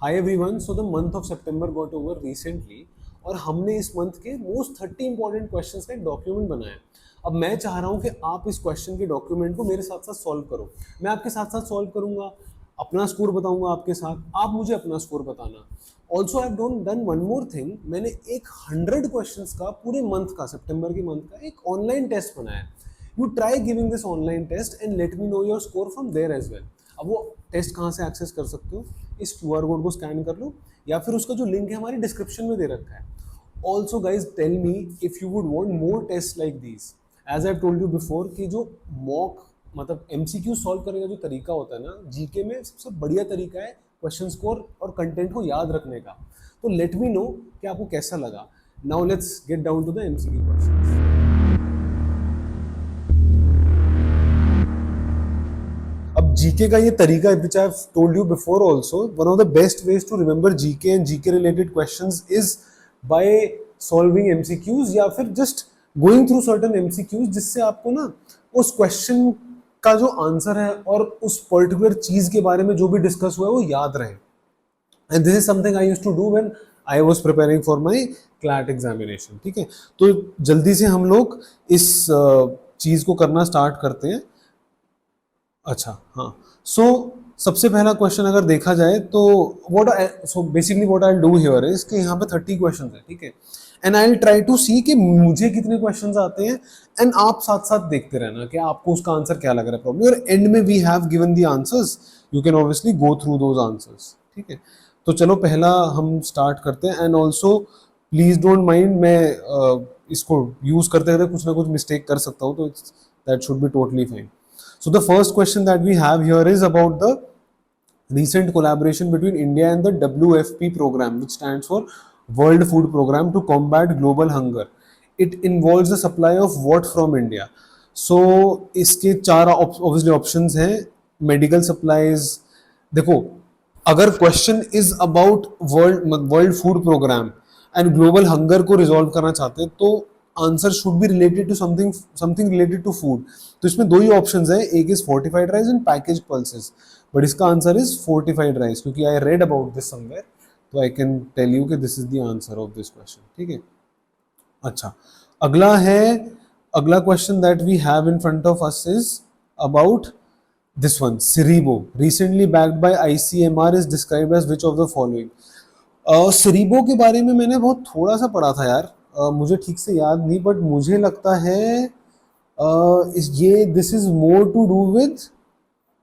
Hi everyone, so the month of September got over recently और हमने इस month के मोस्ट 30 इंपॉर्टेंट क्वेश्चंस का एक डॉक्यूमेंट बनाया। अब मैं चाह रहा हूं कि आप इस क्वेश्चन के डॉक्यूमेंट को मेरे साथ साथ सॉल्व करो। मैं आपके साथ साथ सॉल्व करूंगा, अपना स्कोर बताऊंगा आपके साथ, आप मुझे अपना स्कोर बताना। Also I have done one more thing, मैंने एक 100 क्वेश्चंस का पूरे मंथ का, सितंबर के मंथ का एक ऑनलाइन टेस्ट बनाया। You try giving this online test and let me know your score from there as well. अब वो टेस्ट कहाँ से एक्सेस कर सकते हो? इस QR कोड को स्कैन कर लो या फिर उसका जो लिंक है हमारी डिस्क्रिप्शन में दे रखा है। Also guys tell me if you would want more test like these. As I told you before कि जो मॉक मतलब MCQ सॉल्व करने का जो तरीका होता है ना, जीके में सबसे बढ़िया तरीका है क्वेश्चन स्कोर और कंटेंट को याद रखने का। तो लेट मी नो कि आपको कैसा लगा। Now let's get down to the MCQ questions. अब जीके का ये तरीका which I have told you before also, one of the best ways to remember GK and GK related questions is by solving MCQs या फिर just going through certain MCQs, जिससे आपको ना उस क्वेश्चन का जो आंसर है और उस पर्टिकुलर चीज के बारे में जो भी डिस्कस हुआ है वो याद रहे। And this is something I used to do when I was preparing for my CLAT examination. ठीक है, तो जल्दी से हम लोग इस चीज को करना स्टार्ट करते हैं। अच्छा हाँ, सो सबसे पहला क्वेश्चन अगर देखा जाए तो basically what I do here is कि यहाँ पे 30 क्वेश्चंस है। ठीक है, and I will try to see कि मुझे कितने क्वेश्चंस आते हैं एंड आप साथ साथ देखते रहना कि आपको उसका आंसर क्या लग रहा है प्रॉब्लम, और एंड में we have given the answers, you can obviously go through those answers. ठीक है, तो चलो पहला हम स्टार्ट करते हैं। And also please don't mind, मैं इसको यूज करते करते कुछ ना कुछ मिस्टेक कर सकता हूँ, तो that should be totally fine. So the first question that we have here is about the recent collaboration between India and the WFP program, which stands for World Food Program to combat global hunger. It involves the supply of what from India? So इसके चार obviously options हैं। Medical supplies, देखो अगर question is about world food programme and global hunger को resolve करना चाहते हैं तो answer should be related to something something related to food. तो इसमें दो ही ऑप्शंस है, एक is fortified rice and package pulses, but इसका आंसर इज फोर्टिफाइड राइस क्योंकि I read about this somewhere, तो आई कैन टेल यू कि this is the answer of this question. ठीक है, अच्छा अगला question that we have in front of us is about this one. Ceribo, recently backed by ICMR, is described as which of the following? Ceribo के बारे में मैंने बहुत थोड़ा सा पढ़ा था यार, मुझे ठीक से याद नहीं, बट मुझे लगता है ये this is more to do with,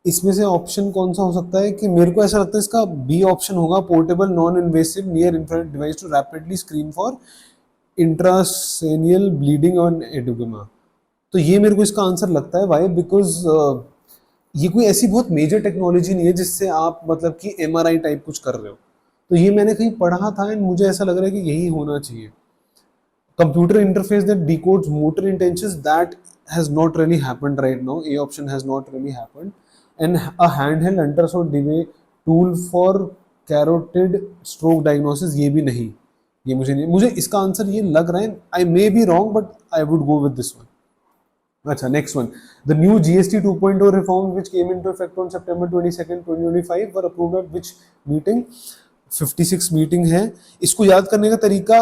इसमें से ऑप्शन कौन सा हो सकता है कि मेरे को ऐसा लगता है इसका बी ऑप्शन होगा, portable non invasive near infrared device to rapidly screen for intracranial bleeding on एडुगमा। तो ये मेरे को इसका आंसर लगता है। वाई? बिकॉज ये कोई ऐसी बहुत मेजर टेक्नोलॉजी नहीं है जिससे आप मतलब कि MRI टाइप कुछ कर रहे हो, तो ये मैंने कहीं पढ़ा था एंड मुझे ऐसा लग रहा है कि यही होना चाहिए। Computer interface that डिकोड्स motor intentions, that has not really happened right now, A option has not really happened. And a handheld ultrasound device tool for carotid stroke diagnosis, ये भी नहीं, ये मुझे नहीं, मुझे इसका आंसर ये लग रहा है, I may be wrong but I would go with this one. अच्छा, next one. The new GST 2.0 reforms which came into effect on September 22nd, 2025 were approved at which meeting? 56 meeting है। इसको याद करने का तरीका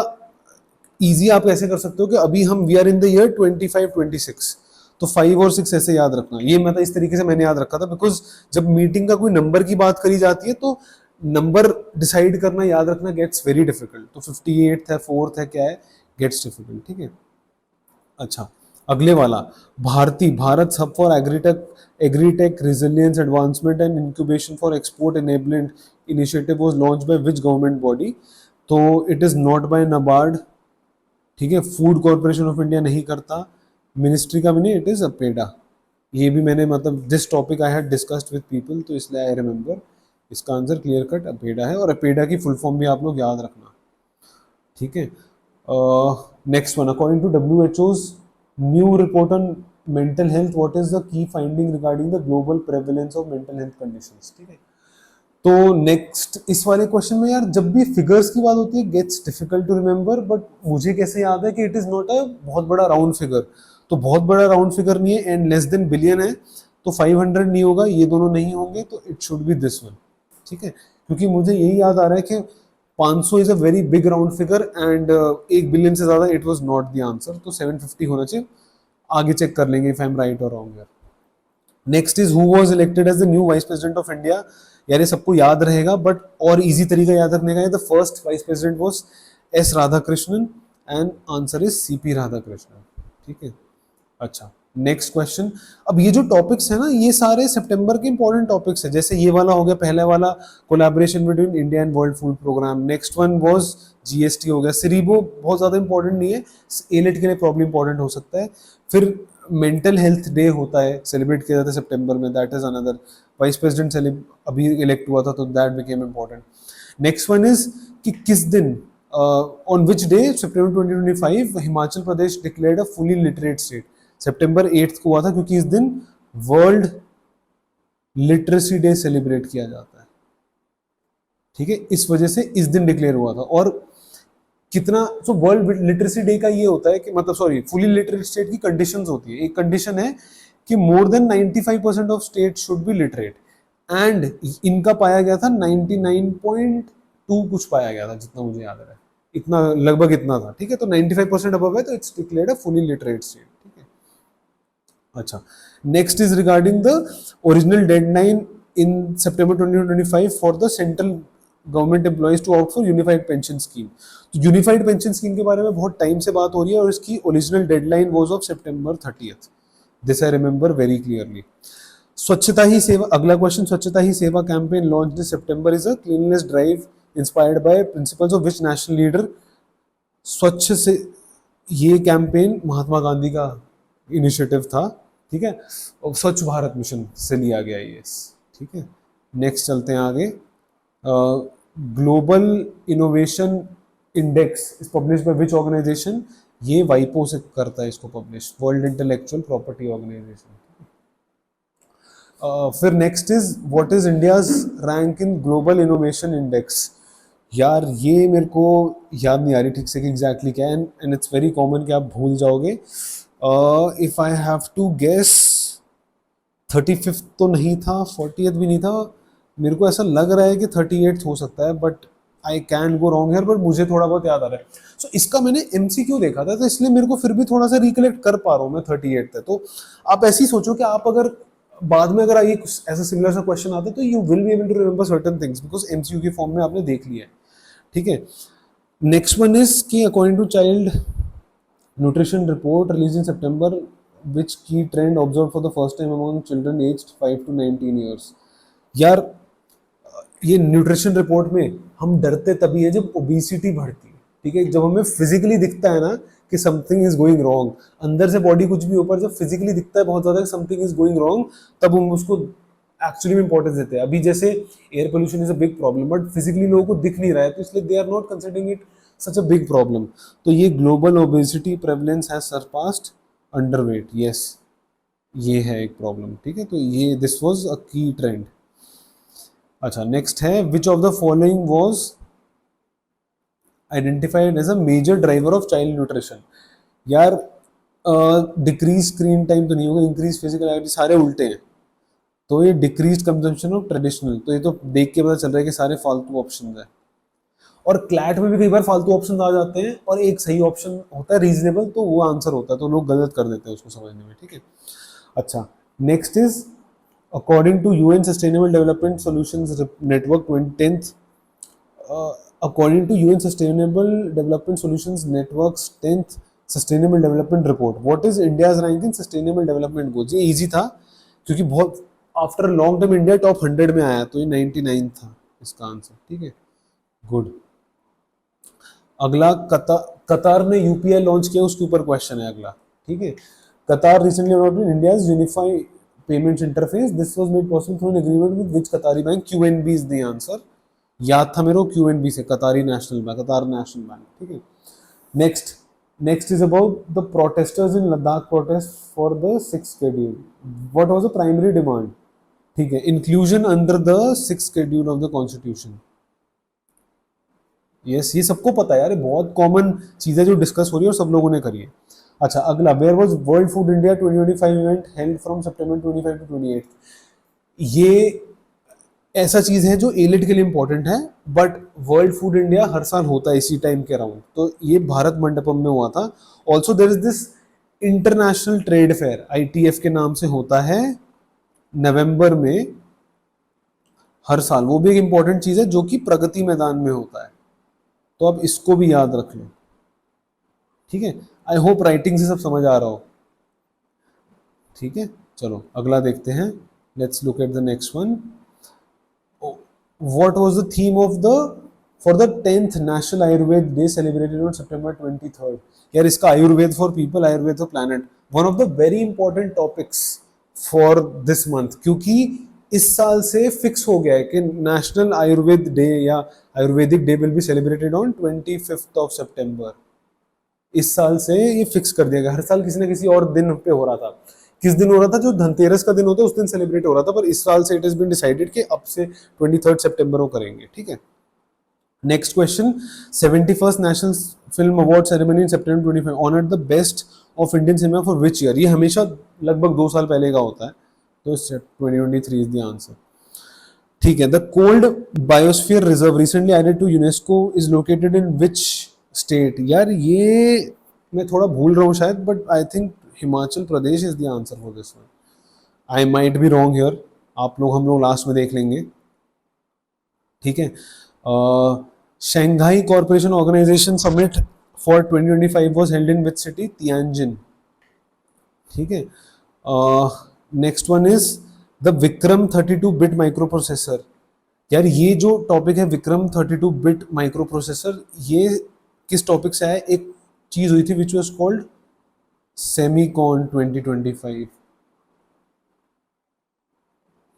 इजी आप ऐसे कर सकते हो कि अभी हम we are in the year 25-26, तो 5 और 6 ऐसे याद रखना। ये मतलब इस तरीके से मैंने याद रखा था, बिकॉज जब मीटिंग का कोई नंबर की बात करी जाती है तो नंबर डिसाइड करना, याद रखना गेट्स वेरी डिफिकल्ट। तो 58 है, 4th है, क्या है, गेट्स डिफिकल्ट। ठीक है, अच्छा अगले वाला, Bharat hub for agritech resilience advancement and incubation for export enablement initiative was launched by which government body? तो it is not by NABARD, ठीक है, फूड कॉर्पोरेशन ऑफ इंडिया नहीं करता, मिनिस्ट्री का भी नहीं, इट इज अपेडा। ये भी मैंने मतलब this topic I had discussed with people, तो इसलिए आई रिमेंबर। इसका आंसर क्लियर कट अपेडा है, और अपेडा की फुल फॉर्म भी आप लोग याद रखना। ठीक है, next one, according to WHO's new report on mental health, what is the key finding regarding the global prevalence of mental health conditions? ठीक है, तो नेक्स्ट इस वाले क्वेश्चन में यार जब भी फिगर्स की बात होती है gets difficult to remember, but मुझे कैसे याद है कि इट इज नॉट अ बहुत बड़ा राउंड फिगर, तो बहुत बड़ा राउंड फिगर नहीं है एंड लेस देन बिलियन है, तो 500 नहीं होगा, ये दोनों नहीं होंगे, तो it should be this one. ठीक है, क्योंकि मुझे यही याद आ रहा है कि 500 is a very big round figure and 1 billion से ज्यादा it was not the answer, तो 750 होना चाहिए। आगे चेक कर लेंगे इफ आई एम राइट और रॉन्ग यार। Next is who was elected as the new vice president of India. यार ये सबको याद रहेगा, बट और इजी तरीका याद रखने का है, the first vice president was S Radhakrishnan and answer is CP Radhakrishnan. ठीक है, अच्छा नेक्स्ट क्वेश्चन। अब ये जो टॉपिक्स है ना, ये सारे सितंबर के इंपॉर्टेंट टॉपिक्स है। जैसे ये वाला हो गया पहले वाला, collaboration between India and world food programme. Next one was GST हो गया। सिरीबो बहुत ज्यादा इंपॉर्टेंट नहीं है, एलिट के लिए प्रॉब्लम इंपॉर्टेंट हो सकता है। फिर मेंटल हेल्थ डे होता है, सेलिब्रेट किया जाता है सितंबर में, that is another. Vice president अभी इलेक्ट हुआ था तो that became important. Next one is कि किस दिन, on which day September 2025 Himachal Pradesh declared a fully literate state. सितंबर 8 को हुआ था, क्योंकि इस दिन वर्ल्ड लिटरेसी डे सेलिब्रेट किया जाता है। ठीक है, इस वजह से इस दिन डिक्लेयर हुआ था। और कितना, तो वर्ल्ड लिटरेसी डे का ये होता है कि मतलब सॉरी, फुली लिटरेट स्टेट की कंडीशंस होती है। एक कंडीशन है कि more than 95% of state should be literate, and इनका पाया गया था 99.2 कुछ पाया गया था, जितना मुझे याद है, इतना लगभग इतना था। ठीक है, तो 95% अबव है तो it's declared a fully literate state. ठीक है, अच्छा next is regarding the original deadline in September 2025 for the central government employees to out for unified pension scheme. तो यूनिफाइड पेंशन स्कीम के बारे में बहुत टाइम से बात हो रही है, और इसकी original deadline was of September 30th। This I remember very clearly. स्वच्छता ही सेवा, अगला क्वेश्चन, स्वच्छता ही सेवा campaign launch this September is a cleanliness drive inspired by principles of which national leader. स्वच्छ से, ये कैंपेन महात्मा गांधी का इनिशिएटिव था। ठीक है, और स्वच्छ भारत मिशन से लिया गया ये। ठीक है, नेक्स्ट चलते हैं आगे। Global innovation index is publish by which organization. ये वाइपो से करता है इसको पब्लिश, वर्ल्ड इंटेलेक्चुअल प्रॉपर्टी ऑर्गेनाइजेशन। फिर next is what is India's rank in global innovation index. यार ये मेरे को याद नहीं आ रही ठीक से कि एग्जैक्टली क्या है, एंड इट्स वेरी कॉमन कि आप भूल जाओगे। If I have to guess 35th तो नहीं था, 40th भी नहीं था, मेरे को ऐसा लग रहा है कि 38th हो सकता है, but I can go wrong here, but मुझे थोड़ा बहुत याद आ रहा है। सो इसका मैंने एमसीक्यू देखा था, तो इसलिए मेरे को फिर भी थोड़ा सा रिकलेक्ट कर पा रहा हूँ मैं 38th है। तो आप ऐसे ही सोचो कि आप अगर बाद में अगर ये ऐसा सिमिलर सा क्वेश्चन आता है तो you will be able to remember certain things, because MCQ के फॉर्म में आपने देख लिया है। ठीक है, नेक्स्ट वन इज कि according to child nutrition report release in September which key trend observed for the first time among children aged 5 to 19 years। यार ये न्यूट्रिशन रिपोर्ट में हम डरते तभी है जब ओबेसिटी बढ़ती है। ठीक है, जब हमें फिजिकली दिखता है ना कि समथिंग इज गोइंग रॉन्ग, अंदर से बॉडी कुछ भी ऊपर, जब फिजिकली दिखता है बहुत ज्यादा समथिंग इज गोइंग रॉन्ग, तब हम उसको एक्चुअली में इंपॉर्टेंस देते हैं। अभी जैसे air pollution is a big problem, but physically लोगों को दिख नहीं रहा है, तो इसलिए they are not considering it such a big problem. तो ये global obesity prevalence has surpassed underweight, yes ये है एक प्रॉब्लम। ठीक है, तो ये दिस वाज अ की ट्रेंड। अच्छा नेक्स्ट है which of the following was identified as a major driver of child nutrition. यार डिक्रीज स्क्रीन टाइम तो नहीं होगा, इंक्रीज फिजिकल एक्टिविटी, सारे उल्टे हैं। तो ये डिक्रीज कंजम्पशन ऑफ ट्रेडिशनल, तो ये तो देख के पता चल रहा है कि सारे फालतू ऑप्शन है। और क्लैट में भी कई बार फालतू ऑप्शन आ जाते हैं और एक सही ऑप्शन होता है रीजनेबल, तो वो आंसर होता है, तो लोग गलत कर देते हैं उसको समझने में। ठीक है, अच्छा next is according to UN sustainable development solutions network 10th according to UN sustainable development solutions networks 10th sustainable development report, what is India's rank in sustainable development goals. ये इजी था क्योंकि बहुत after long time India top 100 में आया, तो ये 99 था इसका आंसर। ठीक है, गुड। अगला कतार ने यूपीआई लॉन्च किया, उसके ऊपर क्वेश्चन है अगला। ठीक है, Qatar recently adopted India's unified payments interface, this was made possible through an agreement with which Qatari bank. QNB is the answer, याद था मेरे को क्यूएनबी से, Qatari national bank, Qatar national bank. ठीक है, next is about the protesters in Ladakh protest for the 6th schedule, what was the primary demand. ठीक है, inclusion under the 6th schedule of the constitution. Yes, ये सबको पता है यार, ये बहुत कॉमन चीजें जो डिस्कस हो रही है और सब लोगों ने करी है। अच्छा अगला, where was world food India 2025 event held from September 25 to 28। ये ऐसा चीज है जो एलिट के लिए इंपॉर्टेंट है, बट वर्ल्ड फूड इंडिया हर साल होता है इसी टाइम के अराउंड, तो ये भारत मंडपम में हुआ था। Also there is this international trade fair, ITF के नाम से होता है नवंबर में हर साल, वो भी एक इंपॉर्टेंट चीज है जो कि प्रगति मैदान में होता है, तो अब इसको भी याद रख लो, ठीक है। आई होप राइटिंग से सब समझ आ रहा हो, ठीक है। चलो अगला देखते हैं, let's look at the next one. What was the theme of the for the 10th National Ayurved Day celebrated on September 23rd? यार इसका Ayurveda for people, Ayurveda for planet, one of the very important topics for this month, क्योंकि इस साल से fix हो गया है कि नेशनल आयुर्वेद डे या Ayurvedic day will be celebrated on 25th of September. इस साल से ये फिक्स कर दिया गया, हर साल किसी ना किसी और दिन पे हो रहा था, किस दिन हो रहा था, जो धनतेरस का दिन होता है उस दिन सेलिब्रेट हो रहा था, पर इस साल से इट हैज बीन डिसाइडेड कि अब से 23rd सितंबर को करेंगे, ठीक है। Next question, 71st national film award ceremony in September 25 honoured the best of Indian cinema for which year? ये हमेशा लगभग 2 साल पहले का होता है, तो 2023 इज द आंसर, ठीक है। The cold biosphere reserve recently added to UNESCO is located in which state? यार ये मैं थोड़ा भूल रहा हूँ शायद, but I think Himachal Pradesh is the answer for this one. I might be wrong here, आप लोग हम लोग लास्ट में देख लेंगे, ठीक है। Shanghai corporation organisation summit for 2025 was held in which city? Tianjin, ठीक है। Next one is the Vikram 32 bit microprocessor. यार ये जो टॉपिक है विक्रम 32 बिट माइक्रो प्रोसेसर, ये किस टॉपिक से आया? एक चीज हुई थी विच वाज कॉल्ड सेमीकॉन 2025,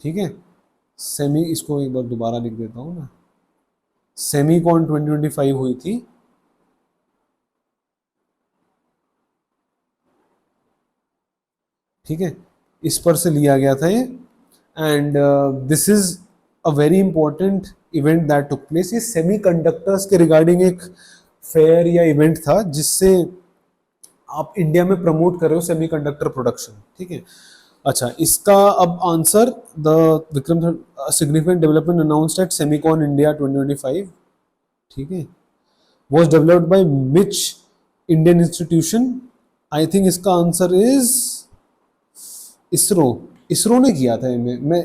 ठीक है। सेमी, इसको एक बार दोबारा लिख देता हूं ना, सेमीकॉन 2025 हुई थी, ठीक है, इस पर से लिया गया था ये, and this is a very important event that took place. ये सेमीकंडक्टर्स के रिगार्डिंग एक फेयर या इवेंट था जिससे आप इंडिया में प्रमोट कर रहे हो सेमीकंडक्टर प्रोडक्शन, ठीक है। अच्छा, इसका अब answer, the Vikram significant development announced at Semicon India 2025, ठीक है, was developed by which Indian institution? I think इसका आंसर इज इसरो। इसरो ने किया था, मैं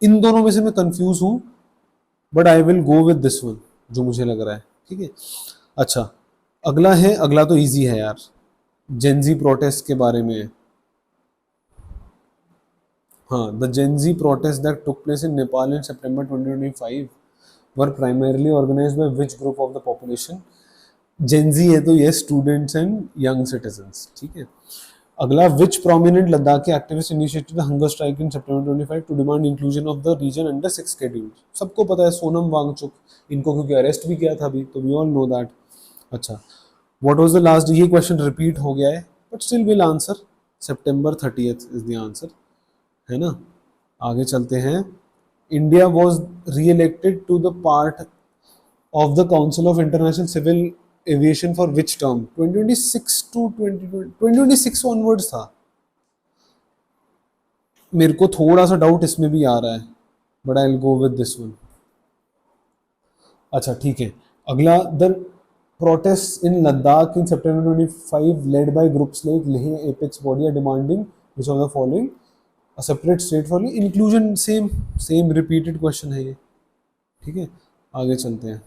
इन दोनों में से मैं कंफ्यूज हूं, but I will go with this one जो मुझे लग रहा है, ठीक है। अच्छा अगला है, अगला तो इजी है यार, जेनजी प्रोटेस्ट के बारे में। हाँ, the Gen Z protest that took place in Nepal in September 2025 were primarily organised by which group of the population? Gen Z है तो ये स्टूडेंट्स एंड यंग सिटीजन्स, ठीक है। अगला, which prominent Ladakhi activist initiated the hunger strike in September 25 to demand inclusion of the region under 6 schedule? सबको पता है, सोनम वांगचुक, इनको क्योंकि अरेस्ट भी किया था अभी, तो वी ऑल नो दैट। अच्छा, व्हाट वाज द लास्ट, ये क्वेश्चन रिपीट हो गया है but still will answer, September 30th is the answer, है ना। आगे चलते हैं, India was re-elected to the part of the council of international civil aviation for which term? 2026 to 2026 onwards था, मेरे को थोड़ा सा डाउट इसमें भी आ रहा है, but I will go with this one. अच्छा ठीक है, अगला, the protests in Ladakh in September 25 led by groups like Leh Apex Body are demanding which of the following? A separate state for inclusion, same repeated question है ये, ठीक है। आगे चलते हैं।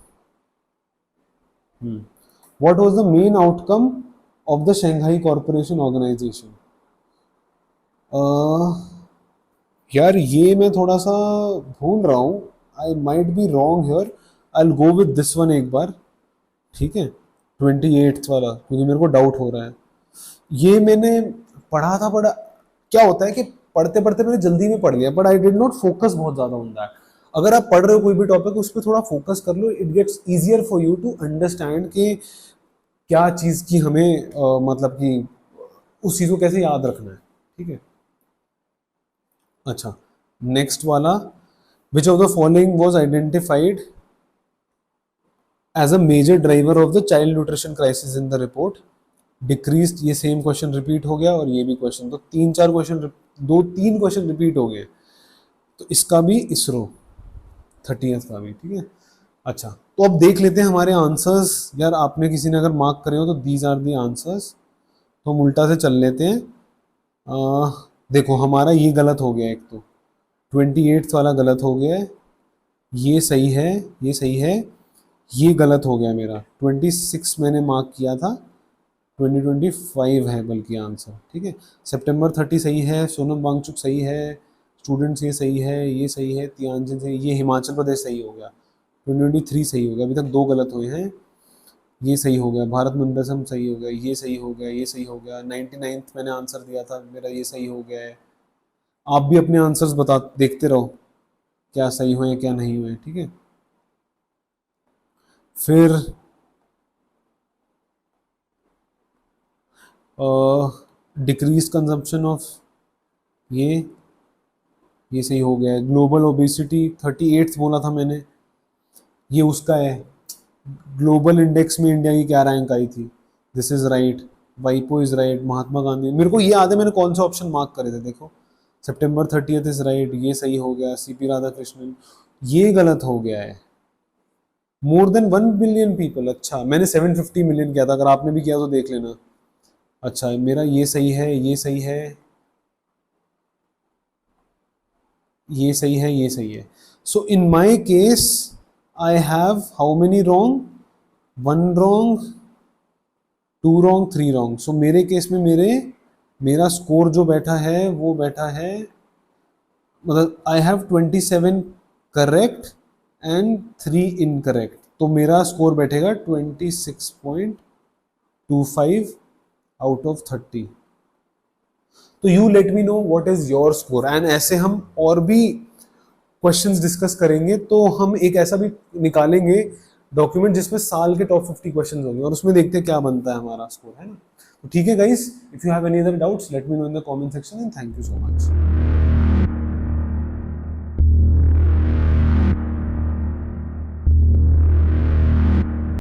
What was the main outcome of the Shanghai Cooperation Organization? यार ये मैं थोड़ा सा भूल रहा हूँ, आई might be wrong here, I will go with this one एक बार, ठीक है, 28th वाला, क्योंकि मेरे को डाउट हो रहा है। ये मैंने पढ़ा था, बड़ा क्या होता है कि पढ़ते पढ़ते मैंने जल्दी में पढ़ लिया, but I did not focus बहुत ज्यादा ऑन दैट। अगर आप पढ़ रहे हो कोई भी टॉपिक, उस पर थोड़ा फोकस कर लो, it gets easier for you to understand कि क्या चीज की हमें मतलब कि उस चीज को कैसे याद रखना है, ठीक है। अच्छा, नेक्स्ट वाला, विच of the following was identified as a major driver of the child nutrition crisis in the report? Decreased, ये सेम क्वेश्चन रिपीट हो गया, और ये भी क्वेश्चन, तो 3-4 क्वेश्चन, 2-3 क्वेश्चन रिपीट हो गए, तो इसका भी इसरो, 30th का भी, ठीक है। अच्छा, तो अब देख लेते हैं हमारे आंसर्स। यार आपने किसी ने अगर मार्क करे हो तो दीज आर दी आंसर्स, तो हम उल्टा से चल लेते हैं। देखो हमारा ये गलत हो गया, एक तो 28th वाला गलत हो गया है, ये सही है, ये सही है, ये गलत हो गया मेरा। 26 मैंने मार्क किया था, 2025 है बल्कि आंसर, ठीक है। सितंबर 30 सही है, सोनम वांगचुक सही है, स्टूडेंट्स ये सही है, ये सही है, तियानजिन सही, ये हिमाचल प्रदेश सही हो गया, 2023 सही हो गया, अभी तक 2 गलत हुए हैं, ये सही हो गया, भारत मंडलम सही हो गया, ये सही हो गया, ये सही हो गया, 99th मैंने आंसर दिया था मेरा, ये सही हो गया है। आप भी अपने आंसर्स बता देखते रहो क्या सही हुए क्या नहीं हुए, ठीक है। फिर डिक्रीज कंजम्पशन ऑफ, ये सही हो गया है। ग्लोबल ओबेसिटी 38th बोला था मैंने, ये उसका है। ग्लोबल इंडेक्स में इंडिया की क्या रैंक आई थी, दिस इज राइट, वाइपो इज राइट, महात्मा गांधी, मेरे को ये याद है मैंने कौन सा ऑप्शन मार्क करे थे, देखो सितंबर 30th इज राइट, ये सही हो गया। सीपी राधाकृष्णन, ये गलत हो गया है। मोर देन 1 बिलियन पीपल, अच्छा मैंने 750 मिलियन किया था, अगर आपने भी किया तो देख लेना। अच्छा मेरा ये सही है, ये सही है, ये सही है, ये सही है। So in my case I have how many wrong, 1 wrong, 2 wrong, 3 wrong. So मेरे केस में मेरा स्कोर जो बैठा है वो बैठा है, मतलब I have 27 correct and 3 incorrect, तो मेरा स्कोर बैठेगा 26.25 आउट ऑफ 30। तो you let me know what is your score, and ऐसे हम और भी क्वेश्चंस डिस्कस करेंगे, तो हम एक ऐसा भी निकालेंगे डॉक्यूमेंट जिसमें साल के टॉप 50 क्वेश्चंस होंगे, और उसमें देखते हैं क्या बनता है हमारा स्कोर, है ना। तो ठीक है guys, if you have any other doubts late me no in the comment section, and thank you so much.